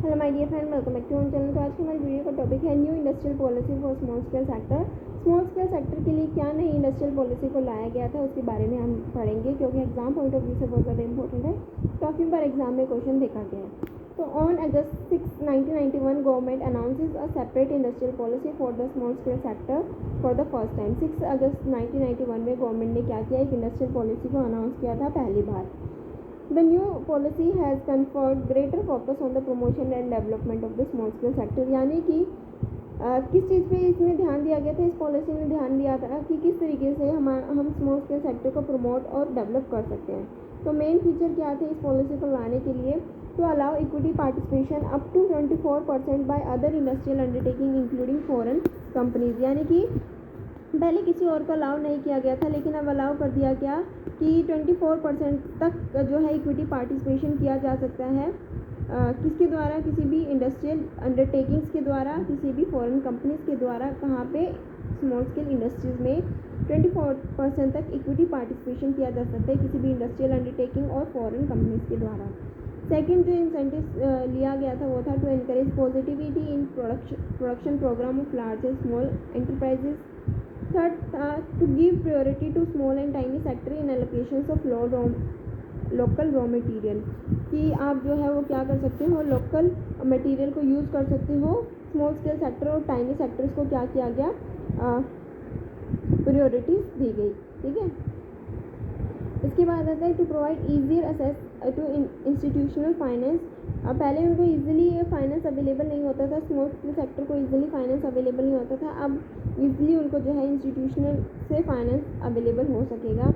Hello my dear friend, welcome back to our channel. तो आज की हमारी वीडियो का टॉपिक है new industrial policy for small scale sector. Small scale sector के लिए क्या नई इंडस्ट्रियल पॉलिसी को लाया गया था उसके बारे में हम पढ़ेंगे, क्योंकि एग्जाम पॉइंट ऑफ व्यू से बहुत ज़्यादा इंपॉर्टेंट है। काफ़ी बार एग्जाम में क्वेश्चन देखा गया है। तो on August 6, 1991 government announces a separate industrial policy for the small scale sector for the first time. 6 अगस्त 1991 में गवर्नमेंट ने क्या किया, एक इंडस्ट्रियल पॉलिसी को अनाउंस किया था पहली बार। The new policy has conferred greater focus on the promotion and development of the small scale sector। यानी कि किस चीज़ पे इसमें ध्यान दिया गया था, इस पॉलिसी में ध्यान दिया था कि किस तरीके से हम स्मॉल स्केल सेक्टर को प्रमोट और डेवलप कर सकते हैं। तो मेन फीचर क्या थे इस पॉलिसी को लाने के लिए, to allow equity participation up to 24% by other industrial undertaking including foreign companies. यानी कि पहले किसी और को अलाउ नहीं किया गया था, लेकिन अब अलाउ कर दिया गया कि 24% तक जो है इक्विटी पार्टिसिपेशन किया जा सकता है। किसके द्वारा, किसी भी इंडस्ट्रियल अंडरटेकिंग्स के द्वारा, किसी भी फॉरेन कंपनीज के द्वारा। कहाँ पे, स्मॉल स्केल इंडस्ट्रीज़ में 24% तक इक्विटी पार्टिसिपेशन किया जा सकता है किसी भी इंडस्ट्रियल अंडरटेकिंग और फॉरेन कंपनीज के द्वारा। सेकेंड जो इंसेंटिव लिया गया था वो था to encourage positivity in production program of large and small enterprises. Third था to give priority to small and tiny sector in allocations of local raw material. कि आप जो है वो क्या कर सकते हो, लोकल मटेरियल को यूज़ कर सकते हो। स्मॉल स्केल सेक्टर और टाइनी सेक्टर्स को क्या किया गया, प्रायोरिटीज दी गई। ठीक है, इसके बाद आता है to provide easier access to institutional finance. पहले उनको ईजिली फाइनेंस अवेलेबल नहीं होता था, स्मॉल स्केल सेक्टर को ईजिली फाइनेंस अवेलेबल नहीं होता था। अब ईजिली उनको जो है इंस्टीट्यूशनल से फाइनेंस अवेलेबल हो सकेगा।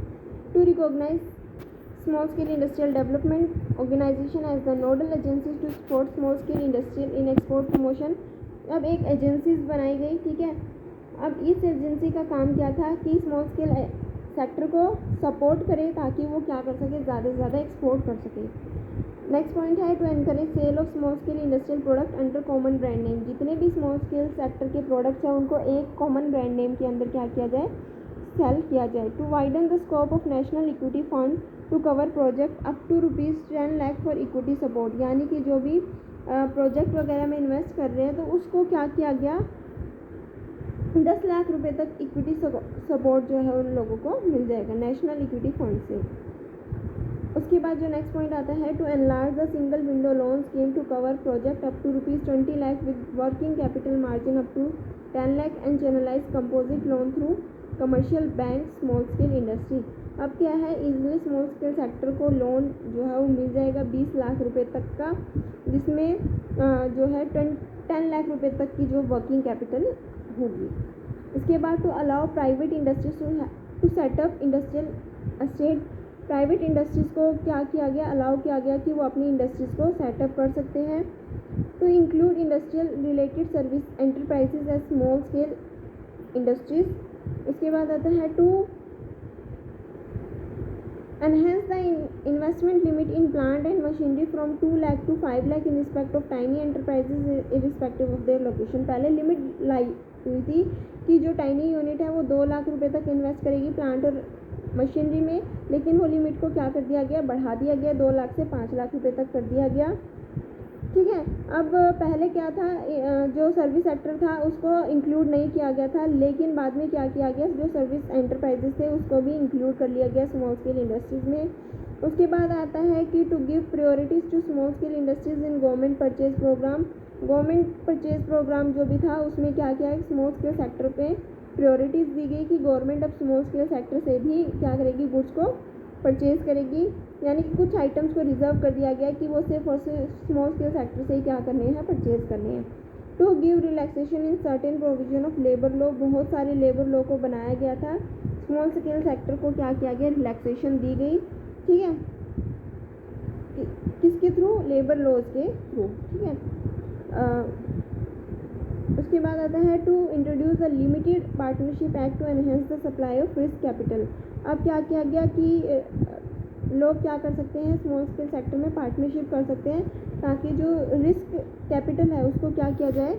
To recognise small scale industrial development organisation as the nodal agencies to support small scale industrial in export promotion. अब एक एजेंसीज बनाई गई। ठीक है, अब इस एजेंसी का काम क्या था कि स्मॉल स्केल सेक्टर को सपोर्ट करे ताकि वो क्या कर सके, ज़्यादा से ज़्यादा एक्सपोर्ट कर सके। नेक्स्ट पॉइंट है to encourage sale of small scale industrial product under common brand name. जितने भी स्मॉल स्केल सेक्टर के प्रोडक्ट्स हैं उनको एक कॉमन ब्रांड नेम के अंदर क्या किया जाए, सेल किया जाए। To widen the scope of national equity fund to cover project up to ₹10 lakh for equity support. यानी कि जो भी प्रोजेक्ट वगैरह में इन्वेस्ट कर रहे हैं तो उसको क्या किया गया, 10 लाख रुपए तक इक्विटी सपोर्ट जो है उन लोगों को मिल जाएगा नेशनल इक्विटी फंड से। उसके बाद जो नेक्स्ट पॉइंट आता है to enlarge the single window loan scheme to cover project up to ₹20 lakh with working capital margin up to 10 lakh and channelise composite loan through commercial bank small scale industry. अब क्या है, easily small scale sector को loan जो है वो मिल जाएगा 20 लाख रुपए तक का, जिसमें जो है 10 लाख रुपए तक की जो वर्किंग कैपिटल होगी। इसके बाद to allow private industries to set up industrial estate. Private industries को क्या किया गया, अलाउ किया गया कि वो अपनी इंडस्ट्रीज़ को सेटअप कर सकते हैं। To include industrial related service enterprises as small scale industries. उसके बाद आता है to enhance the investment limit in plant and machinery from 2 lakh to 5 lakh in respect of tiny enterprises irrespective of their location. पहले limit लाई हुई थी कि जो टाइनी यूनिट है वो 2 लाख रुपए तक इन्वेस्ट करेगी प्लांट और मशीनरी में, लेकिन वो लिमिट को क्या कर दिया गया, बढ़ा दिया गया, 2 लाख से 5 लाख रुपए तक कर दिया गया। ठीक है, अब पहले क्या था, जो सर्विस सेक्टर था उसको इंक्लूड नहीं किया गया था, लेकिन बाद में क्या किया गया, जो सर्विस एंटरप्राइजेस थे उसको भी इंक्लूड कर लिया गया स्मॉल स्केल इंडस्ट्रीज़ में। उसके बाद आता है कि to give priorities to small scale industries in government purchase programme. Government purchase programme जो भी था उसमें क्या किया है, स्मॉल स्केल सेक्टर पे प्रायोरिटीज़ दी गई कि गवर्नमेंट अब स्मॉल स्केल सेक्टर से भी क्या करेगी, गुड्स को परचेज करेगी। यानी कि कुछ आइटम्स को रिजर्व कर दिया गया कि वो सिर्फ और सिर्फ स्मॉल स्केल सेक्टर से ही क्या करने हैं, परचेज करने हैं। To give relaxation in certain provision of labour law. बहुत सारे लेबर लॉ को बनाया गया था, स्मॉल स्केल सेक्टर को क्या किया गया, रिलैक्सेशन दी गई। ठीक है, किसके थ्रू, लेबर लॉज के थ्रू। ठीक है, उसके बाद आता है to introduce a limited partnership act to enhance the supply of risk capital. अब क्या किया गया कि लोग क्या कर सकते हैं, स्मॉल स्केल सेक्टर में पार्टनरशिप कर सकते हैं ताकि जो रिस्क कैपिटल है उसको क्या किया जाए,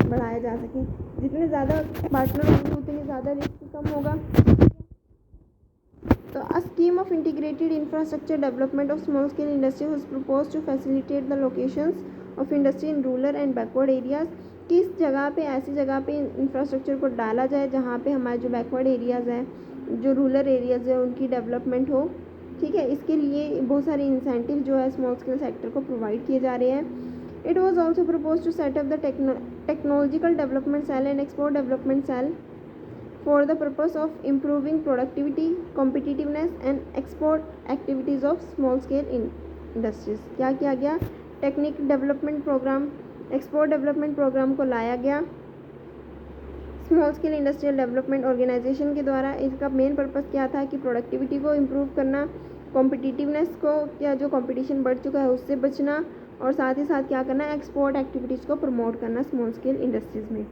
बढ़ाया जा सके। जितने ज़्यादा पार्टनर होंगे उतनी ज़्यादा रिस्क कम होगा। तो a scheme of integrated infrastructure development of small scale industry was proposed to facilitate the locations of industry in rural and backward areas, किस जगह पे, ऐसी जगह पे इंफ्रास्ट्रक्चर को डाला जाए जहाँ पे हमारे जो बैकवर्ड एरियाज़ हैं, जो रूरल एरियाज़ है, उनकी डेवलपमेंट हो। ठीक है, इसके लिए बहुत सारे इंसेंटिव जो है स्मॉल स्केल सेक्टर को प्रोवाइड किए जा रहे हैं। It was also propose to set up the technological development cell and export development cell for the purpose of improving productivity, competitiveness and export activities of small scale industries। क्या किया गया? Technique development programme, export development programme को लाया गया small scale industrial development organisation के द्वारा। इसका main purpose क्या था कि प्रोडक्टिविटी को इम्प्रूव करना, कॉम्पिटिटिवनेस को, क्या जो कंपटीशन बढ़ चुका है उससे बचना, और साथ ही साथ क्या करना है, एक्सपोर्ट एक्टिविटीज़ को प्रमोट करना स्मॉल स्केल इंडस्ट्रीज़ में।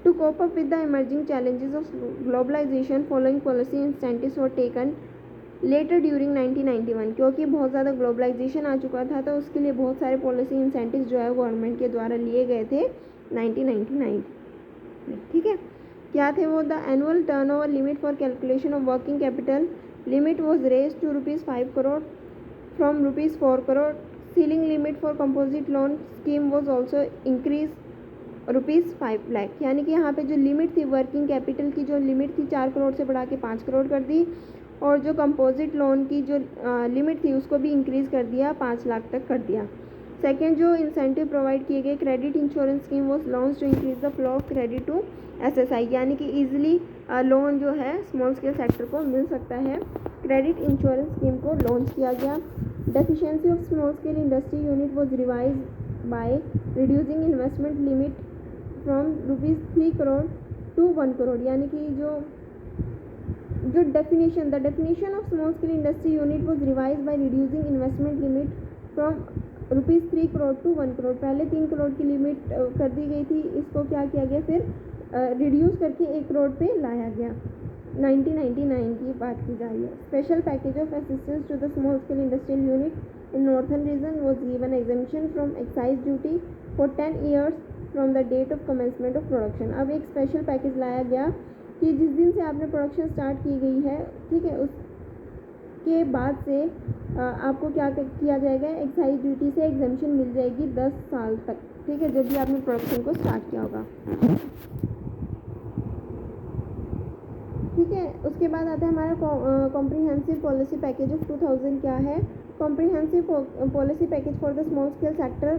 To cope up with the emerging challenges of globalisation, following policy incentives were taken later during 1991। क्योंकि बहुत ज़्यादा ग्लोबलाइजेशन आ चुका था तो उसके लिए बहुत सारे पॉलिसी इंसेंटिव्स जो है गवर्नमेंट के द्वारा लिए गए थे 1999। ठीक है, क्या थे वो? The annual turnover limit for calculation of working capital limit was raise to ₹5 crore from ₹4 crore. Ceiling limit for composite loan scheme was also increase ₹5 lakh. यानी कि यहाँ पे जो लिमिट थी वर्किंग कैपिटल की, जो लिमिट थी 4 करोड़ से बढ़ा के 5 करोड़ कर दी, और जो कंपोजिट लोन की जो लिमिट थी उसको भी इंक्रीज़ कर दिया, 5 लाख तक कर दिया। सेकेंड, जो इंसेंटिव प्रोवाइड किए गए, credit insurance scheme was launch to increase the flow of credit to SSI, यानी कि ईजिली लोन जो है स्मॉल स्केल सेक्टर को मिल सकता है। क्रेडिट इंश्योरेंस स्कीम को लॉन्च किया गया। Deficiency of small scale industry unit was revise by reducing investment limit from ₹3 crore to 1 crore. यानी कि the definition of small scale industry unit was revised by reducing investment limit from ₹3 crore to 1 crore. पहले 3 करोड़ की limit कर दी गई थी, इसको क्या किया गया, फिर रिड्यूस करके 1 करोड़ पे लाया गया। 1999 की बात की जा रही है। Special package of assistance to the small scale industrial unit in northern region was given exemption from excise duty for 10 years from the date of commencement of production. अब एक स्पेशल पैकेज लाया गया कि जिस दिन से आपने प्रोडक्शन स्टार्ट की गई है, ठीक है, उसके बाद से आपको क्या किया जाएगा, एक्साइज ड्यूटी से एग्जेम्पशन मिल जाएगी 10 साल तक। ठीक है, जब भी आपने प्रोडक्शन को स्टार्ट किया होगा। ठीक है, उसके बाद आता है हमारा कॉम्प्रिहेंसिव पॉलिसी पैकेज ऑफ 2000। क्या है? Comprehensive policy package for the small scale sector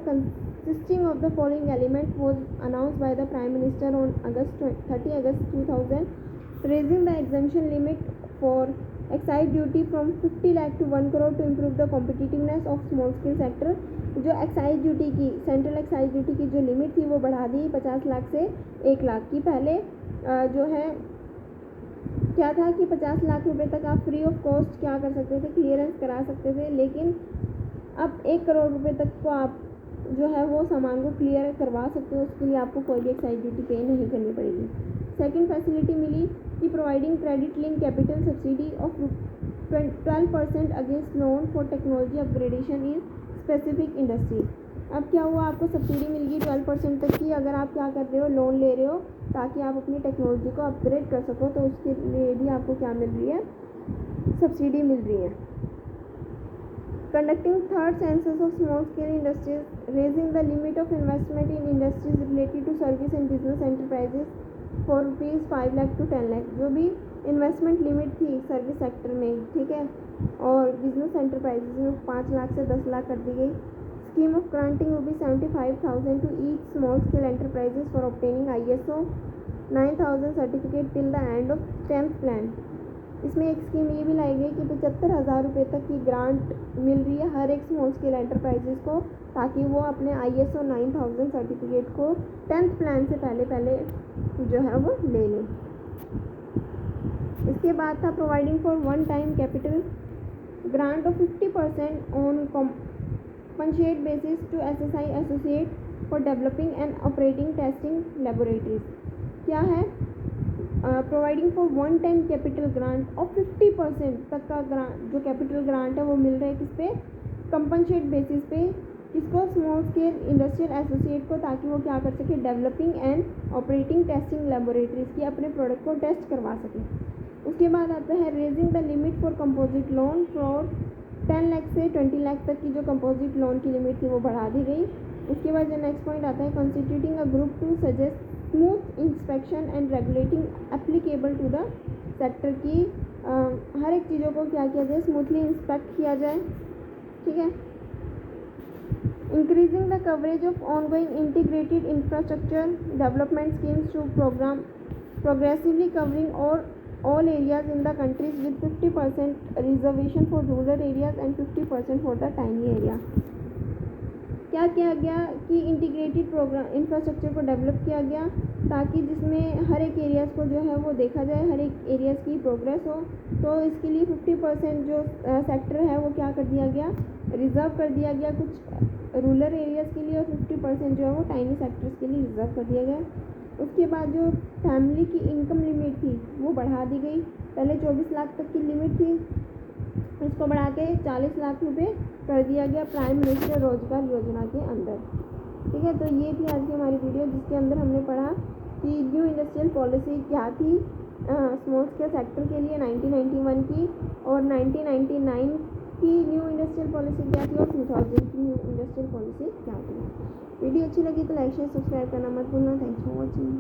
consisting of the following element was announced by the Prime Minister on 30 August 2000, raising the exemption limit for excise duty from 50 lakh to 1 crore to improve the competitiveness of small scale sector। जो excise duty की, central excise duty की जो limit थी वो बढ़ा दी 50 लाख से 1 लाख की। पहले जो है क्या था कि 50 लाख रुपए तक आप फ्री ऑफ कॉस्ट क्या कर सकते थे, क्लियरेंस करा सकते थे, लेकिन अब 1 करोड़ रुपए तक को आप जो है वो सामान को क्लियर करवा सकते हो, उसके लिए आपको कोई भी एक्साइज ड्यूटी पे नहीं करनी पड़ेगी। सेकंड फैसिलिटी मिली कि providing credit link capital subsidy of 12% against loan for technology upgradation in specific industry. अब क्या हुआ, आपको सब्सिडी मिल गई 12% तक की, अगर आप क्या कर रहे हो, लोन ले रहे हो ताकि आप अपनी टेक्नोलॉजी को अपग्रेड कर सको, तो उसके लिए भी आपको क्या मिल रही है, सब्सिडी मिल रही है। Conducting third census of small scale industries, raising the limit of investment in industries related to service and business enterprises for ₹5 lakh to 10 lakh। जो भी इन्वेस्टमेंट लिमिट थी सर्विस सेक्टर में, ठीक है, और बिजनेस एंटरप्राइजेज में 5 लाख से 10 लाख कर दी गई। Scheme of granting ₹75,000 to each small scale enterprises for obtaining ISO 9000 certificate till the end of 10th plan. इसमें एक स्कीम ये भी लाई गई कि 75,000 रुपये तक की ग्रांट मिल रही है हर एक स्मॉल स्केल एंटरप्राइजेस को, ताकि वो अपने ISO 9000 सर्टिफिकेट को 10th प्लान से पहले जो है वो ले लें। इसके बाद था providing for one time capital grant of 50% on compensate basis to SSI associate for developing and operating testing laboratories. क्या है? Providing for one time capital grant और 50% तक का ग्रांट, जो कैपिटल ग्रांट है वो मिल रहा है किस पे, कंपनसेट बेसिस पे, किसको, स्मॉल स्केल इंडस्ट्रियल एसोसिएट को, ताकि वो क्या कर सके, developing and operating testing laboratories की अपने प्रोडक्ट को टेस्ट करवा सके। उसके बाद आता है raising the limit for composite loan for 10 lakh से 20 लाख तक की जो कंपोजिट लोन की लिमिट थी वो बढ़ा दी गई। उसके बाद जो नेक्स्ट पॉइंट आता है, constituting a group to suggest smooth inspection and regulating applicable to the sector की हर एक चीज़ों को क्या किया जाए, स्मूथली इंस्पेक्ट किया जाए, ठीक है। Increasing the coverage of ongoing integrated infrastructure development schemes to program progressively covering all areas in the countries with 50% reservation for rural areas and 50% for the tiny area। क्या किया गया कि इंटीग्रेटेड प्रोग्राम इंफ्रास्ट्रक्चर को develop किया गया ताकि जिसमें हर एक एरियाज़ को जो है वो देखा जाए, हर एक एरियाज़ की प्रोग्रेस हो। तो इसके लिए 50% जो सेक्टर है वो क्या कर दिया गया, रिज़र्व कर दिया गया कुछ रूरल एरियाज़ के लिए, और 50% जो है वो टाइनी सेक्टर्स के लिए रिज़र्व कर दिया गया। उसके बाद जो फैमिली की इनकम लिमिट थी वो बढ़ा दी गई। पहले 24 लाख तक की लिमिट थी, इसको बढ़ा के 40 लाख रुपए कर दिया गया प्राइम मिनिस्टर रोजगार योजना के अंदर, ठीक है। तो ये थी आज की हमारी वीडियो, जिसके अंदर हमने पढ़ा कि न्यू इंडस्ट्रियल पॉलिसी क्या थी स्मॉल स्केल सेक्टर के लिए 1991 की, और 1999 की न्यू इंडस्ट्रियल पॉलिसी क्या थी, और 2000 की न्यू इंडस्ट्रियल पॉलिसी क्या थी। वीडियो अच्छी लगी तो लाइक शेयर सब्सक्राइब करना मत भूलना। Thanks for watching.